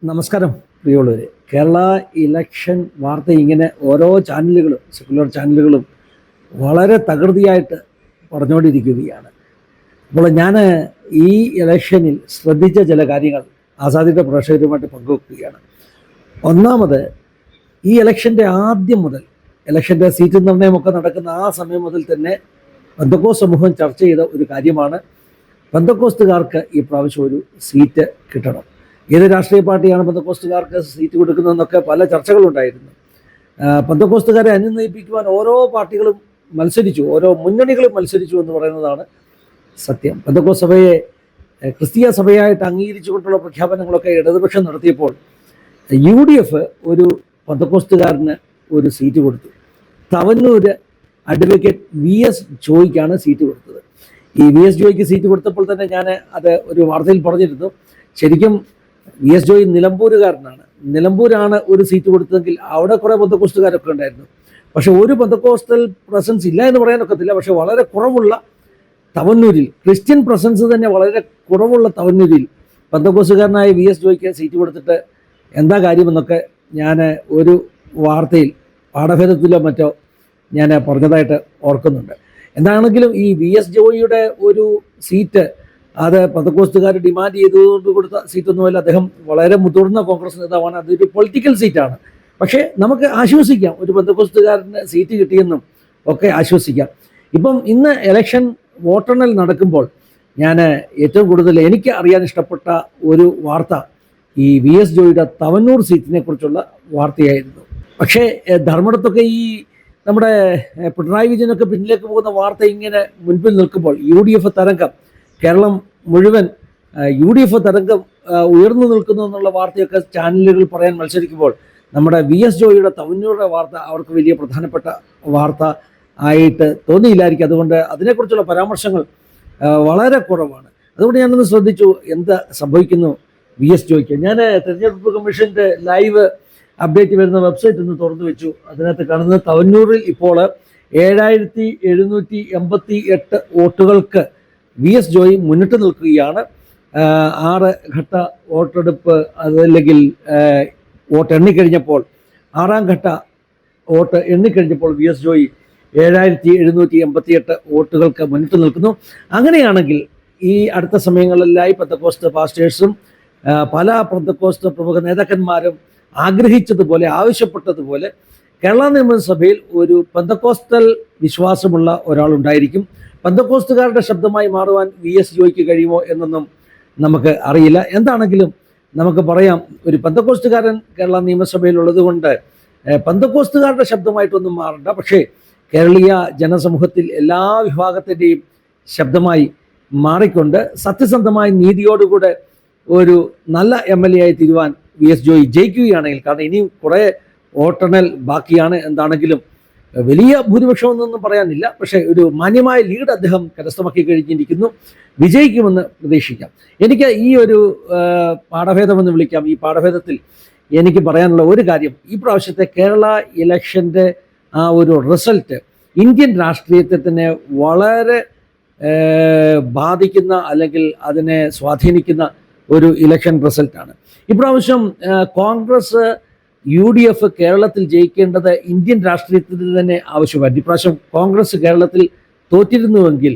നമസ്കാരം പ്രിയമുള്ളവരെ. കേരള ഇലക്ഷൻ വാർത്ത ഇങ്ങനെ ഓരോ ചാനലുകളും സെക്കുലർ ചാനലുകളും വളരെ തകൃതിയായിട്ട് പറഞ്ഞുകൊണ്ടിരിക്കുകയാണ്. അപ്പോൾ ഞാൻ ഈ ഇലക്ഷനിൽ ശ്രദ്ധിച്ച ചില കാര്യങ്ങൾ ആസാദിൻ്റെ പ്രേക്ഷകരുമായിട്ട് പങ്കുവെക്കുകയാണ്. ഒന്നാമത്, ഈ ഇലക്ഷൻ്റെ ആദ്യം മുതൽ ഇലക്ഷൻ്റെ സീറ്റ് നിർണ്ണയമൊക്കെ നടക്കുന്ന ആ സമയം മുതൽ തന്നെ പെന്തക്കോസ്ത് സമൂഹം ചർച്ച ചെയ്ത ഒരു കാര്യമാണ് പെന്തക്കോസ്തുകാർക്ക് ഈ പ്രാവശ്യം ഒരു സീറ്റ് കിട്ടണം. ഏത് രാഷ്ട്രീയ പാർട്ടിയാണ് പെന്തക്കോസ്തുകാർക്ക് സീറ്റ് കൊടുക്കുന്നതെന്നൊക്കെ പല ചർച്ചകളുണ്ടായിരുന്നു. പെന്തക്കോസ്തുകാരെ അനുനയിപ്പിക്കുവാൻ ഓരോ പാർട്ടികളും മത്സരിച്ചു, ഓരോ മുന്നണികളും മത്സരിച്ചു എന്ന് പറയുന്നതാണ് സത്യം. പെന്തക്കോസ്ത് സഭയെ ക്രിസ്തീയ സഭയായിട്ട് അംഗീകരിച്ചുകൊണ്ടുള്ള പ്രഖ്യാപനങ്ങളൊക്കെ ഇടതുപക്ഷം നടത്തിയപ്പോൾ UDF ഒരു പെന്തക്കോസ്തുകാരന് ഒരു സീറ്റ് കൊടുത്തു. തവന്നൂര് അഡ്വക്കേറ്റ് VS ജോയിക്കാണ് സീറ്റ് കൊടുത്തത്. ഈ VS ജോയിക്ക് സീറ്റ് കൊടുത്തപ്പോൾ തന്നെ ഞാൻ അത് ഒരു വാർത്തയിൽ പറഞ്ഞിരുന്നു. ശരിക്കും VS ജോയി നിലമ്പൂരുകാരനാണ്. നിലമ്പൂരാണ് ഒരു സീറ്റ് കൊടുത്തതെങ്കിൽ അവിടെ കുറേ പെന്തക്കോസ്തുകാരൊക്കെ ഉണ്ടായിരുന്നു. പക്ഷെ ഒരു പെന്തക്കോസ്റ്റൽ പ്രസൻസ് ഇല്ല എന്ന് പറയാനൊക്കത്തില്ല. പക്ഷെ വളരെ കുറവുള്ള തവന്നൂരിൽ, ക്രിസ്ത്യൻ പ്രസൻസ് തന്നെ വളരെ കുറവുള്ള തവന്നൂരിൽ പെന്തക്കോസ്തുകാരനായ VS ജോയിക്ക് സീറ്റ് കൊടുത്തിട്ട് എന്താ കാര്യമെന്നൊക്കെ ഞാൻ ഒരു വാർത്തയിൽ പാഠഭേദത്തിലോ മറ്റോ ഞാൻ പറഞ്ഞതായിട്ട് ഓർക്കുന്നുണ്ട്. എന്താണെങ്കിലും ഈ VS ജോയിയുടെ ഒരു സീറ്റ് അത് പെന്തക്കോസ്തുകാർ ഡിമാൻഡ് ചെയ്തുകൊണ്ട് കൊടുത്ത സീറ്റൊന്നുമല്ല. അദ്ദേഹം വളരെ മുതിർന്ന കോൺഗ്രസ് നേതാവാണ്. അതൊരു പൊളിറ്റിക്കൽ സീറ്റാണ്. പക്ഷേ നമുക്ക് ആശ്വസിക്കാം, ഒരു പെന്തക്കോസ്തുകാരന് സീറ്റ് കിട്ടിയെന്നും ഒക്കെ ആശ്വസിക്കാം. ഇപ്പം ഇന്ന് ഇലക്ഷൻ വോട്ടെണ്ണൽ നടക്കുമ്പോൾ ഞാൻ ഏറ്റവും കൂടുതൽ എനിക്ക് അറിയാൻ ഇഷ്ടപ്പെട്ട ഒരു വാർത്ത ഈ VS ജോയിയുടെ തവന്നൂർ സീറ്റിനെ കുറിച്ചുള്ള വാർത്തയായിരുന്നു. പക്ഷേ ധർമ്മടത്തൊക്കെ ഈ നമ്മുടെ പിണറായി വിജയനൊക്കെ പിന്നിലേക്ക് പോകുന്ന വാർത്ത ഇങ്ങനെ മുൻപിൽ നിൽക്കുമ്പോൾ UDF തരംഗം, കേരളം മുഴുവൻ UDF തരംഗം ഉയർന്നു നിൽക്കുന്നു എന്നുള്ള വാർത്തയൊക്കെ ചാനലുകൾ പറയാൻ മത്സരിക്കുമ്പോൾ നമ്മുടെ VS ജോയിയുടെ തവന്നൂരുടെ വാർത്ത അവർക്ക് വലിയ പ്രധാനപ്പെട്ട വാർത്ത ആയിട്ട് തോന്നിയില്ലായിരിക്കും. അതുകൊണ്ട് അതിനെക്കുറിച്ചുള്ള പരാമർശങ്ങൾ വളരെ കുറവാണ്. അതുകൊണ്ട് ഞാനൊന്ന് ശ്രദ്ധിച്ചു എന്ത് സംഭവിക്കുന്നു VS ജോയിക്ക്. ഞാൻ തെരഞ്ഞെടുപ്പ് കമ്മീഷൻ്റെ ലൈവ് അപ്ഡേറ്റ് വരുന്ന വെബ്സൈറ്റ് ഒന്ന് തുറന്നു വെച്ചു. അതിനകത്ത് കാണുന്നത് തവന്നൂരിൽ ഇപ്പോൾ 7788 വോട്ടുകൾക്ക് VS ജോയി മുന്നിട്ട് നിൽക്കുകയാണ്. 6 ഘട്ട വോട്ടെടുപ്പ് അതല്ലെങ്കിൽ വോട്ട് എണ്ണിക്കഴിഞ്ഞപ്പോൾ 6ാം ഘട്ട വോട്ട് എണ്ണിക്കഴിഞ്ഞപ്പോൾ VS ജോയി 7788 വോട്ടുകൾക്ക് മുന്നിട്ട് നിൽക്കുന്നു. അങ്ങനെയാണെങ്കിൽ ഈ അടുത്ത സമയങ്ങളിലായി പെന്തക്കോസ്ത് പാസ്റ്റേഴ്സും പല പെന്തക്കോസ്ത് പ്രമുഖ നേതാക്കന്മാരും ആഗ്രഹിച്ചതുപോലെ, ആവശ്യപ്പെട്ടതുപോലെ കേരള നിയമസഭയിൽ ഒരു പെന്തക്കോസ്റ്റൽ വിശ്വാസമുള്ള ഒരാളുണ്ടായിരിക്കും. പെന്തക്കോസ്തുകാരുടെ ശബ്ദമായി മാറുവാൻ VS ജോയിക്ക് കഴിയുമോ എന്നൊന്നും നമുക്ക് അറിയില്ല. എന്താണെങ്കിലും നമുക്ക് പറയാം, ഒരു പെന്തക്കോസ്തുകാരൻ കേരള നിയമസഭയിലുള്ളത് കൊണ്ട് പെന്തക്കോസ്തുകാരുടെ ശബ്ദമായിട്ടൊന്നും മാറണ്ട. പക്ഷേ കേരളീയ ജനസമൂഹത്തിൽ എല്ലാ വിഭാഗത്തിൻ്റെയും ശബ്ദമായി മാറിക്കൊണ്ട് സത്യസന്ധമായി നീതിയോടുകൂടെ ഒരു നല്ല MLA ആയി തീരുവാൻ VS ജോയി ജയിക്കുകയാണെങ്കിൽ, കാരണം ഇനിയും കുറേ വോട്ടെണ്ണൽ ബാക്കിയാണ്, എന്താണെങ്കിലും വലിയ ഭൂരിപക്ഷമൊന്നും പറയാനില്ല, പക്ഷേ ഒരു മാന്യമായ ലീഡ് അദ്ദേഹം കരസ്ഥമാക്കി കഴിഞ്ഞിരിക്കുന്നു. വിജയിക്കുമെന്ന് പ്രതീക്ഷിക്കാം. എനിക്ക് ഈ ഒരു പാഠഭേദമെന്ന് വിളിക്കാം. ഈ പാഠഭേദത്തിൽ എനിക്ക് പറയാനുള്ള ഒരു കാര്യം, ഈ പ്രാവശ്യത്തെ കേരള ഇലക്ഷൻ്റെ ആ ഒരു റിസൾട്ട് ഇന്ത്യൻ രാഷ്ട്രീയത്തെ തന്നെ വളരെ ബാധിക്കുന്ന അല്ലെങ്കിൽ അതിനെ സ്വാധീനിക്കുന്ന ഒരു ഇലക്ഷൻ റിസൾട്ടാണ്. ഇപ്രാവശ്യം കോൺഗ്രസ് UDF കേരളത്തിൽ ജയിക്കേണ്ടത് ഇന്ത്യൻ രാഷ്ട്രീയത്തിൽ തന്നെ ആവശ്യമായിരുന്നു. ഇപ്രാവശ്യം കോൺഗ്രസ് കേരളത്തിൽ തോറ്റിരുന്നുവെങ്കിൽ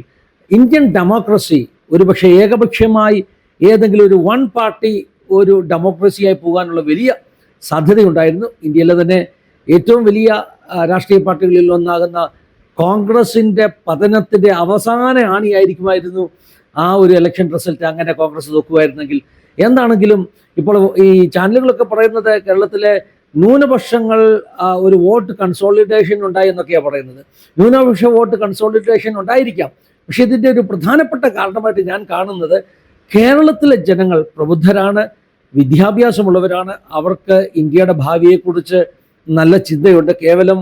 ഇന്ത്യൻ ഡെമോക്രസി ഒരുപക്ഷെ ഏകപക്ഷീയമായി ഏതെങ്കിലും ഒരു വൺ പാർട്ടി ഒരു ഡെമോക്രസിയായി പോകാനുള്ള വലിയ സാധ്യതയുണ്ടായിരുന്നു. ഇന്ത്യയിലെ തന്നെ ഏറ്റവും വലിയ രാഷ്ട്രീയ പാർട്ടികളിൽ ഒന്നാകുന്ന കോൺഗ്രസിൻ്റെ പതനത്തിൻ്റെ അവസാന ആണിയായിരിക്കുമായിരുന്നു ആ ഒരു ഇലക്ഷൻ റിസൾട്ട്. അങ്ങനെ കോൺഗ്രസ് തോക്കുമായിരുന്നെങ്കിൽ. എന്താണെങ്കിലും ഇപ്പോൾ ഈ ചാനലുകളൊക്കെ പറയുന്നത് കേരളത്തിലെ ന്യൂനപക്ഷങ്ങൾ ഒരു വോട്ട് കൺസോളിഡേഷൻ ഉണ്ടായി എന്നൊക്കെയാണ് പറയുന്നത്. ന്യൂനപക്ഷ വോട്ട് കൺസോളിഡേഷൻ ഉണ്ടായിരിക്കാം. പക്ഷേ ഇതിൻ്റെ ഒരു പ്രധാനപ്പെട്ട കാരണമായിട്ട് ഞാൻ കാണുന്നത്, കേരളത്തിലെ ജനങ്ങൾ പ്രബുദ്ധരാണ്, വിദ്യാഭ്യാസമുള്ളവരാണ്, അവർക്ക് ഇന്ത്യയുടെ ഭാവിയെക്കുറിച്ച് നല്ല ചിന്തയുണ്ട്. കേവലം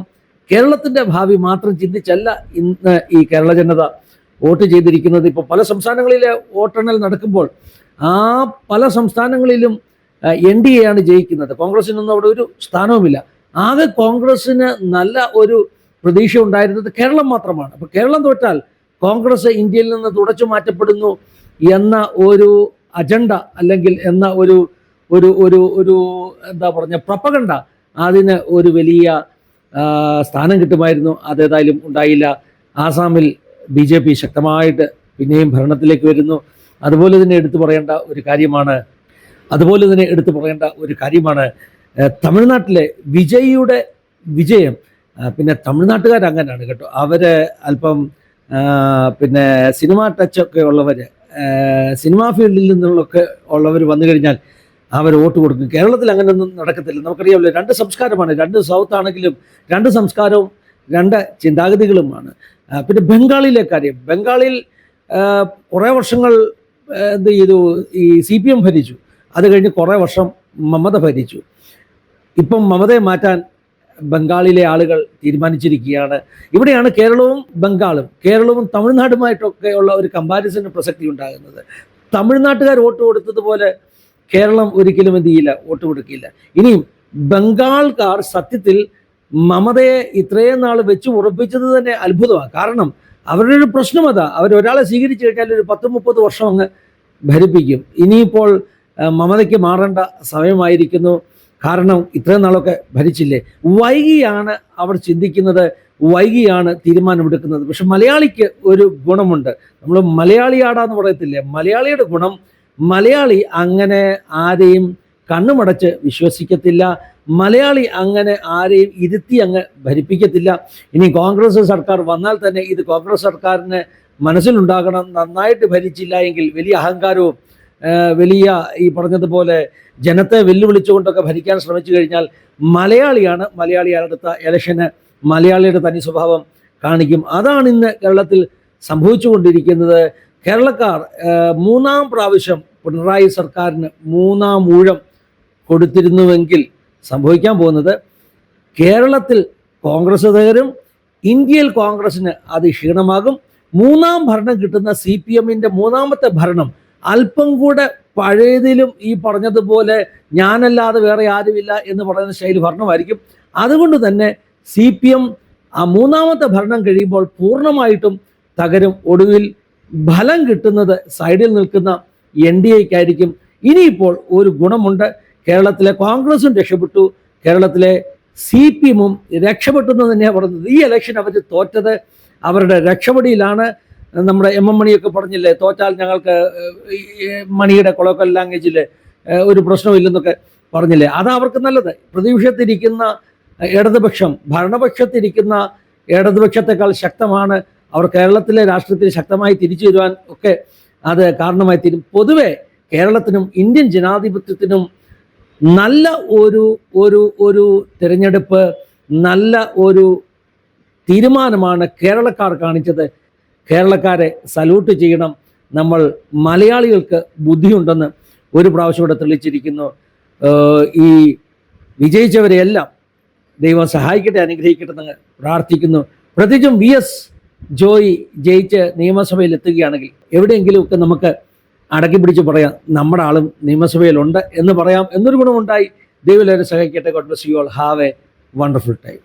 കേരളത്തിൻ്റെ ഭാവി മാത്രം ചിന്തിച്ചല്ല ഇന്ന് ഈ കേരള ജനത വോട്ട് ചെയ്തിരിക്കുന്നത്. ഇപ്പോൾ പല സംസ്ഥാനങ്ങളിലെ വോട്ടെണ്ണൽ നടക്കുമ്പോൾ ആ പല സംസ്ഥാനങ്ങളിലും NDA ആണ് ജയിക്കുന്നത്. കോൺഗ്രസിനൊന്നും അവിടെ ഒരു സ്ഥാനവുമില്ല. ആകെ കോൺഗ്രസ്സിന് നല്ല ഒരു പ്രതീക്ഷ ഉണ്ടായിരുന്നത് കേരളം മാത്രമാണ്. അപ്പോൾ കേരളം തോറ്റാൽ കോൺഗ്രസ് ഇന്ത്യയിൽ നിന്ന് തുടച്ചു മാറ്റപ്പെടുന്നു എന്ന ഒരു അജണ്ട അല്ലെങ്കിൽ എന്ന ഒരു ഒരു ഒരു എന്താ പറഞ്ഞ പ്രപ്പകണ്ട, അതിന് ഒരു വലിയ സ്ഥാനം കിട്ടുമായിരുന്നു. അതേതായാലും ഉണ്ടായില്ല. ആസാമിൽ BJP ശക്തമായിട്ട് പിന്നെയും ഭരണത്തിലേക്ക് വരുന്നു. അതുപോലെ തന്നെ എടുത്തു പറയേണ്ട ഒരു കാര്യമാണ് തമിഴ്നാട്ടിലെ വിജയിയുടെ വിജയം. പിന്നെ തമിഴ്നാട്ടുകാരങ്ങനെയാണ് കേട്ടോ, അവർ അല്പം പിന്നെ സിനിമ ടച്ചൊക്കെ ഉള്ളവർ, സിനിമാ ഫീൽഡിൽ നിന്നുള്ളൊക്കെ ഉള്ളവർ വന്നു കഴിഞ്ഞാൽ അവർ വോട്ട് കൊടുക്കും. കേരളത്തിൽ അങ്ങനെയൊന്നും നടക്കത്തില്ല. നമുക്കറിയാമല്ലോ, 2 സംസ്കാരമാണ്. 2 സൗത്ത് ആണെങ്കിലും 2 സംസ്കാരവും 2 ചിന്താഗതികളുമാണ്. പിന്നെ ബംഗാളിലെ കാര്യം, ബംഗാളിൽ കുറേ വർഷങ്ങൾ എന്ത് ചെയ്തു, ഈ CPM ഭരിച്ചു. അത് കഴിഞ്ഞ് കുറേ വർഷം മമത ഭരിച്ചു. ഇപ്പം മമതയെ മാറ്റാൻ ബംഗാളിലെ ആളുകൾ തീരുമാനിച്ചിരിക്കുകയാണ്. ഇവിടെയാണ് കേരളവും തമിഴ്നാടുമായിട്ടൊക്കെ ഉള്ള ഒരു കമ്പാരിസന് പ്രസക്തി ഉണ്ടാകുന്നത്. തമിഴ്നാട്ടുകാർ വോട്ട് കൊടുത്തതുപോലെ കേരളം ഒരിക്കലും എന്ത് ചെയ്യില്ല, വോട്ട് കൊടുക്കില്ല. ഇനിയും ബംഗാൾക്കാർ സത്യത്തിൽ മമതയെ ഇത്രയും നാൾ വെച്ച് ഉറപ്പിച്ചത് തന്നെ അത്ഭുതമാണ്. കാരണം അവരുടെ ഒരു പ്രശ്നം അതാ, അവരൊരാളെ സ്വീകരിച്ചു കഴിഞ്ഞാൽ ഒരു 10-30 വർഷം അങ്ങ് ഭരിപ്പിക്കും. ഇനിയിപ്പോൾ മമതയ്ക്ക് മാറേണ്ട സമയമായിരിക്കുന്നു. കാരണം ഇത്രയും നാളൊക്കെ ഭരിച്ചില്ലേ. വൈകിയാണ് അവർ ചിന്തിക്കുന്നത്, വൈകിയാണ് തീരുമാനമെടുക്കുന്നത്. പക്ഷെ മലയാളിക്ക് ഒരു ഗുണമുണ്ട്. നമ്മൾ മലയാളിയാടാന്ന് പറയത്തില്ലേ, മലയാളിയുടെ ഗുണം, മലയാളി അങ്ങനെ ആരെയും കണ്ണുമടച്ച് വിശ്വസിക്കത്തില്ല. മലയാളി അങ്ങനെ ആരെയും ഇരുത്തി അങ്ങ് ഭരിപ്പിക്കത്തില്ല. ഇനി കോൺഗ്രസ് സർക്കാർ വന്നാൽ തന്നെ ഇത് കോൺഗ്രസ് സർക്കാരിന് മനസ്സിലുണ്ടാകണം, നന്നായിട്ട് ഭരിച്ചില്ല എങ്കിൽ വലിയ അഹങ്കാരവും വലിയ ഈ പറഞ്ഞതുപോലെ ജനത്തെ വെല്ലുവിളിച്ചുകൊണ്ടൊക്കെ ഭരിക്കാൻ ശ്രമിച്ചു കഴിഞ്ഞാൽ മലയാളി അടുത്ത ഇലക്ഷന് മലയാളിയുടെ തനി സ്വഭാവം കാണിക്കും. അതാണ് ഇന്ന് കേരളത്തിൽ സംഭവിച്ചുകൊണ്ടിരിക്കുന്നത്. കേരളക്കാർ 3-ാം പ്രാവശ്യം പിണറായി സർക്കാരിന് 3-ാം ഊഴം കൊടുത്തിരുന്നുവെങ്കിൽ സംഭവിക്കാൻ പോകുന്നത്, കേരളത്തിൽ കോൺഗ്രസ് തകരും, ഇന്ത്യയിൽ കോൺഗ്രസിന് അത് ക്ഷീണമാകും. 3-ാം ഭരണം കിട്ടുന്ന CPMന്റെ 3-ാമത്തെ ഭരണം അല്പം കൂടെ പഴയതിലും ഈ പറഞ്ഞതുപോലെ ഞാനല്ലാതെ വേറെ ആരുമില്ല എന്ന് പറയുന്ന ശൈലി ഭരണമായിരിക്കും. അതുകൊണ്ട് തന്നെ CPM ആ 3-ാമത്തെ ഭരണം കഴിയുമ്പോൾ പൂർണ്ണമായിട്ടും തകരും. ഒടുവിൽ ഫലം കിട്ടുന്നത് സൈഡിൽ നിൽക്കുന്ന NDAയ്ക്കായിരിക്കും. ഇനിയിപ്പോൾ ഒരു ഗുണമുണ്ട്, കേരളത്തിലെ കോൺഗ്രസും രക്ഷപ്പെട്ടു, കേരളത്തിലെ CPMും രക്ഷപ്പെട്ടു എന്ന് തന്നെയാണ് പറയുന്നത്. ഈ ഇലക്ഷൻ അവർ തോറ്റത് അവരുടെ രക്ഷപ്പെടിയിലാണ്. നമ്മുടെ MM മണിയൊക്കെ പറഞ്ഞില്ലേ, തോറ്റാൽ ഞങ്ങൾക്ക് മണിയുടെ കൊളോക്കൽ ലാംഗ്വേജിൽ ഒരു പ്രശ്നമില്ലെന്നൊക്കെ പറഞ്ഞില്ലേ. അതാ അവർക്ക് നല്ലത്. പ്രതിപക്ഷത്തിരിക്കുന്ന ഭരണപക്ഷത്തിരിക്കുന്ന ഇടതുപക്ഷത്തെക്കാൾ ശക്തമാണ് അവർ. കേരളത്തിലെ രാഷ്ട്രീയത്തിൽ ശക്തമായി തിരിച്ചു വരുവാൻ ഒക്കെ അത് കാരണമായി തീരും. പൊതുവെ കേരളത്തിനും ഇന്ത്യൻ ജനാധിപത്യത്തിനും നല്ല ഒരു തിരഞ്ഞെടുപ്പ്, നല്ല ഒരു തീരുമാനമാണ് കേരളക്കാർ കാണിച്ചത്. കേരളക്കാരെ സല്യൂട്ട് ചെയ്യണം. നമ്മൾ മലയാളികൾക്ക് ബുദ്ധിയുണ്ടെന്ന് ഒരു പ്രാവശ്യം കൂടെ തെളിയിച്ചിരിക്കുന്നു. ഈ വിജയിച്ചവരെയെല്ലാം ദൈവം സഹായിക്കട്ടെ, അനുഗ്രഹിക്കട്ടെ എന്ന് പ്രാർത്ഥിക്കുന്നു. പ്രത്യേകിച്ചും VS ജോയി ജയിച്ച് നിയമസഭയിൽ എത്തുകയാണെങ്കിൽ എവിടെയെങ്കിലുമൊക്കെ നമുക്ക് അടക്കി പിടിച്ച് പറയാം, നമ്മുടെ ആളും നിയമസഭയിലുണ്ട് എന്ന് പറയാം എന്നൊരു ഗുണമുണ്ടായി. ദൈവം എല്ലാവരും സഹായിക്കട്ടെ. God bless you all. Have A wonderful time.